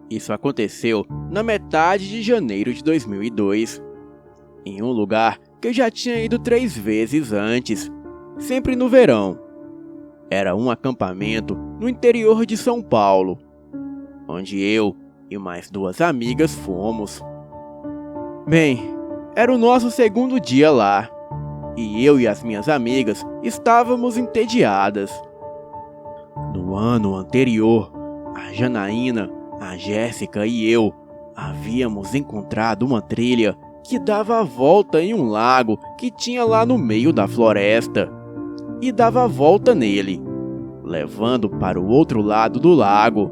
Isso aconteceu na metade de janeiro de 2002, em um lugar que eu já tinha ido 3 vezes antes, sempre no verão. Era um acampamento no interior de São Paulo, onde eu e mais 2 amigas fomos. Bem, era o nosso segundo dia lá, e eu e as minhas amigas estávamos entediadas. No ano anterior, a Janaína, a Jéssica e eu havíamos encontrado uma trilha que dava a volta em um lago que tinha lá no meio da floresta, e dava a volta nele, levando para o outro lado do lago.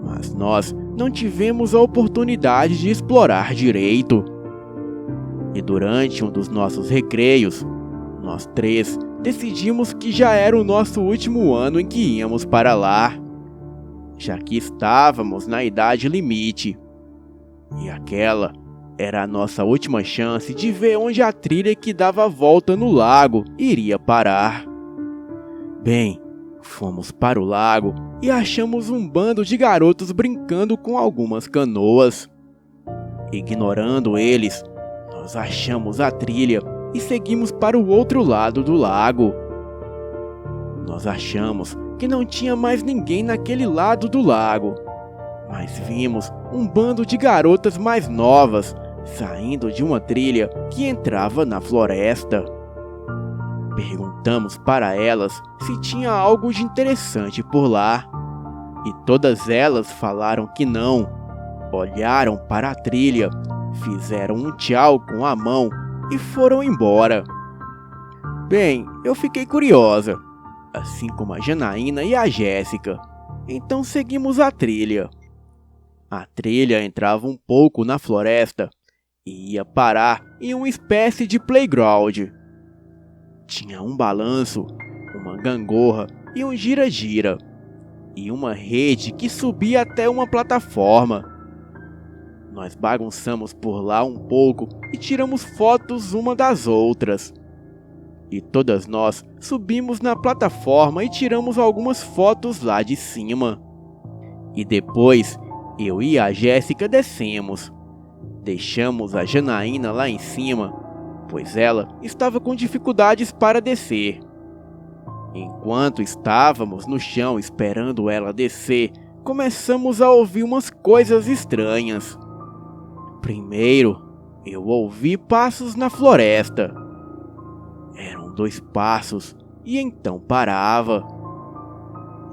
Mas nós não tivemos a oportunidade de explorar direito. E durante um dos nossos recreios, nós 3 decidimos que já era o nosso último ano em que íamos para lá, já que estávamos na idade limite. E aquela era a nossa última chance de ver onde a trilha que dava a volta no lago iria parar. Bem, fomos para o lago e achamos um bando de garotos brincando com algumas canoas. Ignorando eles, nós achamos a trilha e seguimos para o outro lado do lago. Nós achamos que não tinha mais ninguém naquele lado do lago, mas vimos um bando de garotas mais novas saindo de uma trilha que entrava na floresta. Perguntamos para elas se tinha algo de interessante por lá, e todas elas falaram que não. Olharam para a trilha, fizeram um tchau com a mão e foram embora. Bem, eu fiquei curiosa, assim como a Janaína e a Jéssica, então seguimos a trilha. A trilha entrava um pouco na floresta e ia parar em uma espécie de playground. Tinha um balanço, uma gangorra e um gira-gira, e uma rede que subia até uma plataforma. Nós bagunçamos por lá um pouco e tiramos fotos uma das outras. E todas nós subimos na plataforma e tiramos algumas fotos lá de cima. E depois, eu e a Jéssica descemos. Deixamos a Janaína lá em cima, pois ela estava com dificuldades para descer. Enquanto estávamos no chão esperando ela descer, começamos a ouvir umas coisas estranhas. Primeiro, eu ouvi passos na floresta. Eram 2 passos e então parava.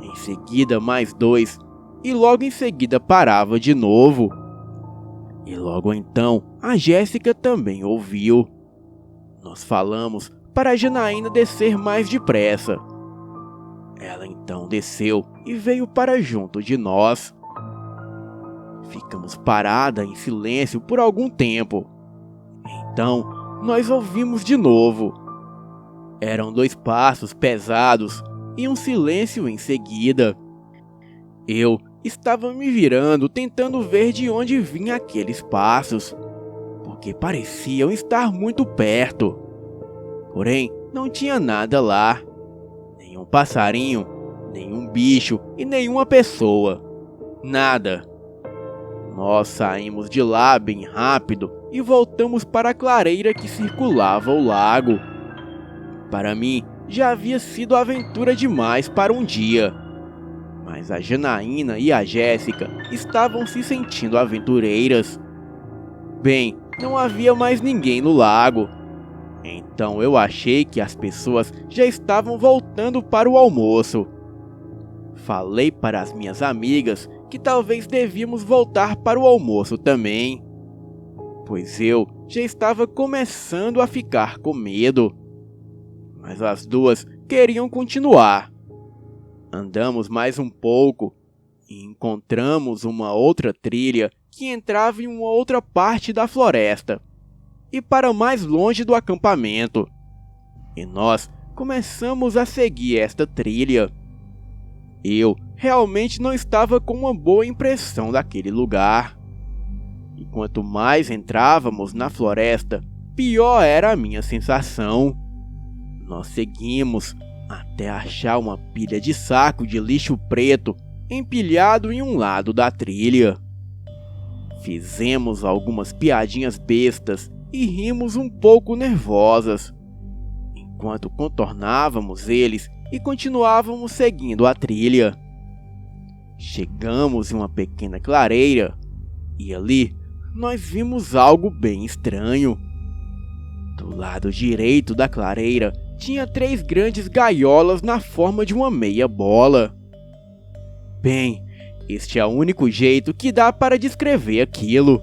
Em seguida mais 2 e logo em seguida parava de novo. E logo então a Jéssica também ouviu. Nós falamos para a Janaína descer mais depressa. Ela então desceu e veio para junto de nós. Ficamos parada em silêncio por algum tempo. Então nós ouvimos de novo. Eram 2 passos pesados e um silêncio em seguida. Eu estava me virando tentando ver de onde vinham aqueles passos, porque pareciam estar muito perto. Porém, não tinha nada lá. Nenhum passarinho, nenhum bicho e nenhuma pessoa. Nada. Nós saímos de lá bem rápido e voltamos para a clareira que circulava o lago. Para mim, já havia sido aventura demais para um dia. Mas a Janaína e a Jéssica estavam se sentindo aventureiras. Bem, não havia mais ninguém no lago. Então eu achei que as pessoas já estavam voltando para o almoço. Falei para as minhas amigas que talvez devíamos voltar para o almoço também, pois eu já estava começando a ficar com medo. Mas as 2 queriam continuar. Andamos mais um pouco e encontramos uma outra trilha que entrava em uma outra parte da floresta e para mais longe do acampamento. E nós começamos a seguir esta trilha. Eu realmente não estava com uma boa impressão daquele lugar. E quanto mais entrávamos na floresta, pior era a minha sensação. Nós seguimos até achar uma pilha de saco de lixo preto empilhado em um lado da trilha. Fizemos algumas piadinhas bestas e rimos um pouco nervosas, enquanto contornávamos eles e continuávamos seguindo a trilha. Chegamos em uma pequena clareira e ali nós vimos algo bem estranho. Do lado direito da clareira tinha 3 grandes gaiolas na forma de uma meia bola. Bem, este é o único jeito que dá para descrever aquilo.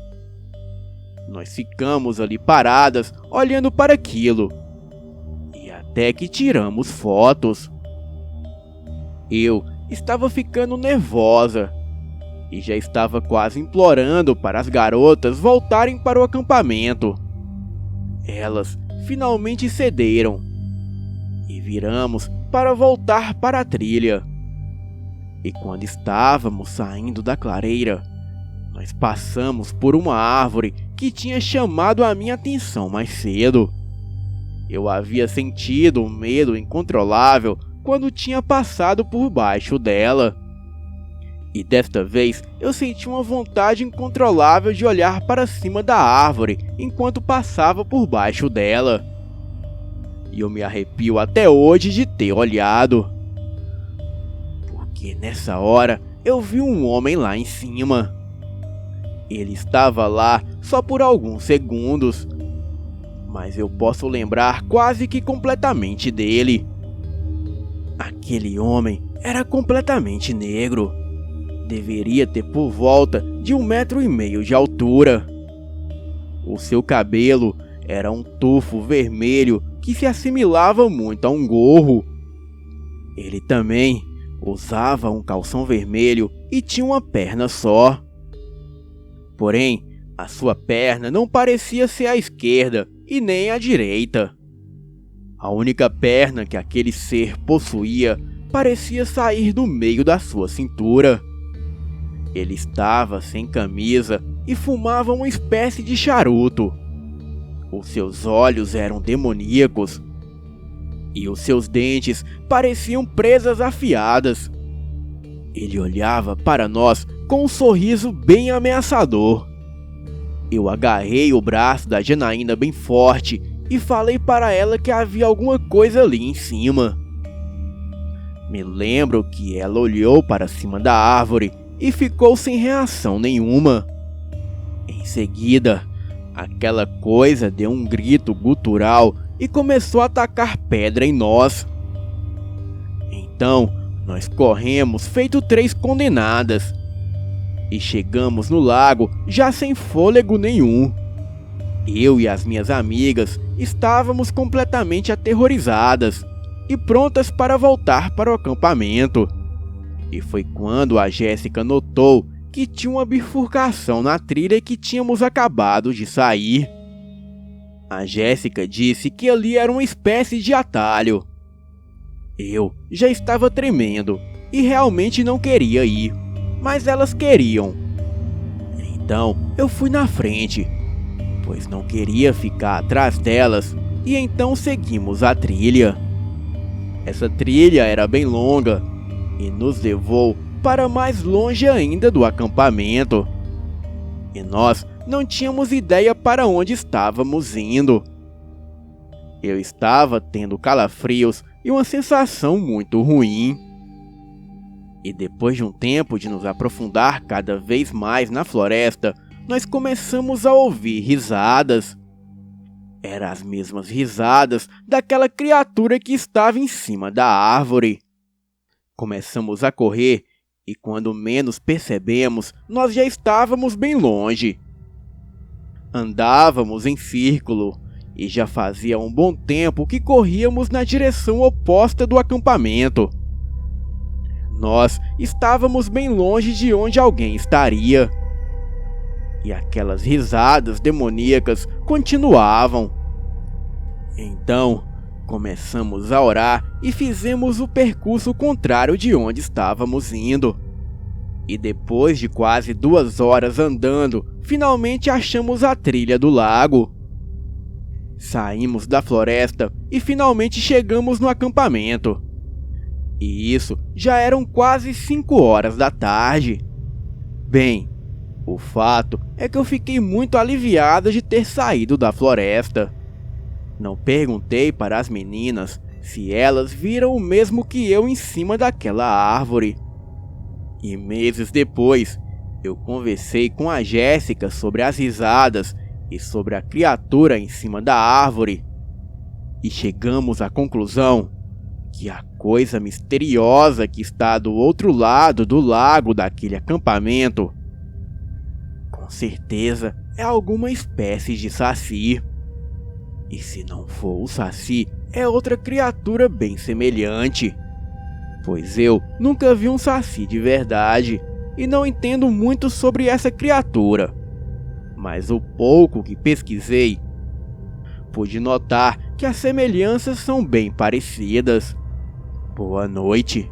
Nós ficamos ali paradas, olhando para aquilo, e até que tiramos fotos. Eu estava ficando nervosa, e já estava quase implorando para as garotas voltarem para o acampamento. Elas finalmente cederam, e viramos para voltar para a trilha. E quando estávamos saindo da clareira, nós passamos por uma árvore que tinha chamado a minha atenção mais cedo. Eu havia sentido um medo incontrolável quando tinha passado por baixo dela. E desta vez eu senti uma vontade incontrolável de olhar para cima da árvore enquanto passava por baixo dela. E eu me arrepio até hoje de ter olhado. Porque nessa hora eu vi um homem lá em cima. Ele estava lá só por alguns segundos, mas eu posso lembrar quase que completamente dele. Aquele homem era completamente negro. Deveria ter por volta de 1,5 metro de altura. O seu cabelo era um tufo vermelho que se assimilava muito a um gorro. Ele também usava um calção vermelho e tinha uma perna só. Porém, a sua perna não parecia ser a esquerda e nem a direita. A única perna que aquele ser possuía parecia sair do meio da sua cintura. Ele estava sem camisa e fumava uma espécie de charuto. Os seus olhos eram demoníacos e os seus dentes pareciam presas afiadas. Ele olhava para nós com um sorriso bem ameaçador. Eu agarrei o braço da Janaína bem forte e falei para ela que havia alguma coisa ali em cima. Me lembro que ela olhou para cima da árvore e ficou sem reação nenhuma. Em seguida, aquela coisa deu um grito gutural e começou a atacar pedra em nós. Então, nós corremos feito 3 condenadas e chegamos no lago já sem fôlego nenhum. Eu e as minhas amigas estávamos completamente aterrorizadas e prontas para voltar para o acampamento. E foi quando a Jéssica notou que tinha uma bifurcação na trilha que tínhamos acabado de sair. A Jéssica disse que ali era uma espécie de atalho. Eu já estava tremendo e realmente não queria ir, mas elas queriam. Então eu fui na frente, pois não queria ficar atrás delas, e então seguimos a trilha. Essa trilha era bem longa e nos levou para mais longe ainda do acampamento. E nós não tínhamos ideia para onde estávamos indo. Eu estava tendo calafrios e uma sensação muito ruim. E depois de um tempo de nos aprofundar cada vez mais na floresta, nós começamos a ouvir risadas. Eram as mesmas risadas daquela criatura que estava em cima da árvore. Começamos a correr e quando menos percebemos, nós já estávamos bem longe. Andávamos em círculo e já fazia um bom tempo que corríamos na direção oposta do acampamento. Nós estávamos bem longe de onde alguém estaria. E aquelas risadas demoníacas continuavam. Então, começamos a orar e fizemos o percurso contrário de onde estávamos indo. E depois de quase 2 horas andando, finalmente achamos a trilha do lago. Saímos da floresta e finalmente chegamos no acampamento. E isso já eram quase 5 horas da tarde. Bem, O fato é que eu fiquei muito aliviado de ter saído da floresta. Não perguntei para as meninas se elas viram o mesmo que eu em cima daquela árvore. E meses depois, eu conversei com a Jéssica sobre as risadas e sobre a criatura em cima da árvore. E chegamos à conclusão que a coisa misteriosa que está do outro lado do lago daquele acampamento, com certeza é alguma espécie de saci. E se não for o saci, é outra criatura bem semelhante. Pois eu nunca vi um saci de verdade e não entendo muito sobre essa criatura. Mas o pouco que pesquisei, pude notar que as semelhanças são bem parecidas. Boa noite.